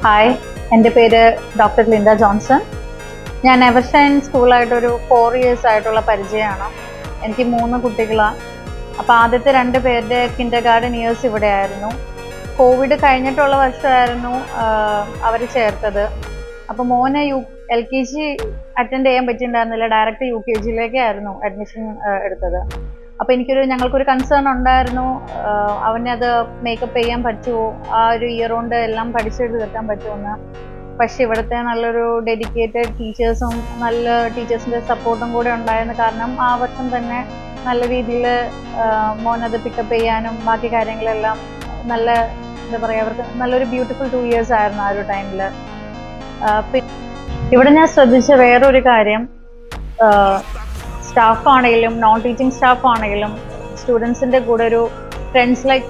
Hi, എൻ്റെ പേര് doctor Linda Johnson. ഞാൻ എവർഷൈൻ സ്കൂളായിട്ടൊരു 4 ഇയേഴ്സ് ആയിട്ടുള്ള പരിചയമാണ്. എനിക്ക് 3 കുട്ടികളാണ്. അപ്പോൾ ആദ്യത്തെ 2 പേരുടെ കിൻഡർ ഗാർഡൻ ഇയേഴ്സ് ഇവിടെ ആയിരുന്നു. കോവിഡ് കഴിഞ്ഞിട്ടുള്ള വർഷമായിരുന്നു അവർ ചേർത്തത്. അപ്പോൾ മോനെ LKG അറ്റൻഡ് ചെയ്യാൻ പറ്റിയിട്ടുണ്ടായിരുന്നില്ല, ഡയറക്റ്റ് UKG യിലേക്കായിരുന്നു അഡ്മിഷൻ എടുത്തത്. അപ്പോൾ ഞങ്ങൾക്കൊരു കൺസേൺ ഉണ്ടായിരുന്നു, അവനത് മേക്കപ്പ് ചെയ്യാൻ പറ്റുമോ, ആ ഒരു ഇയർ കൊണ്ട് എല്ലാം പഠിച്ചെടുത്ത് തീർക്കാൻ പറ്റുമെന്ന്. പക്ഷെ ഇവിടുത്തെ നല്ലൊരു ഡെഡിക്കേറ്റഡ് ടീച്ചേഴ്സും നല്ല ടീച്ചേഴ്സിൻ്റെ സപ്പോർട്ടും കൂടെ ഉണ്ടായിരുന്നു. കാരണം ആ വർഷം തന്നെ നല്ല രീതിയിൽ മോനത് പിക്കപ്പ് ചെയ്യാനും ബാക്കി കാര്യങ്ങളെല്ലാം നല്ല എന്താ പറയുക, അവർക്ക് നല്ലൊരു ബ്യൂട്ടിഫുൾ 2 ഇയേഴ്സ് ആയിരുന്നു ആ ഒരു ടൈമിൽ. ഇവിടെ ഞാൻ ശ്രദ്ധിച്ച വേറൊരു കാര്യം, സ്റ്റാഫ് ആണെങ്കിലും നോൺ ടീച്ചിങ് സ്റ്റാഫ് ആണെങ്കിലും സ്റ്റുഡൻസിൻ്റെ കൂടെ ഒരു ഫ്രണ്ട്സ് ലൈക്ക്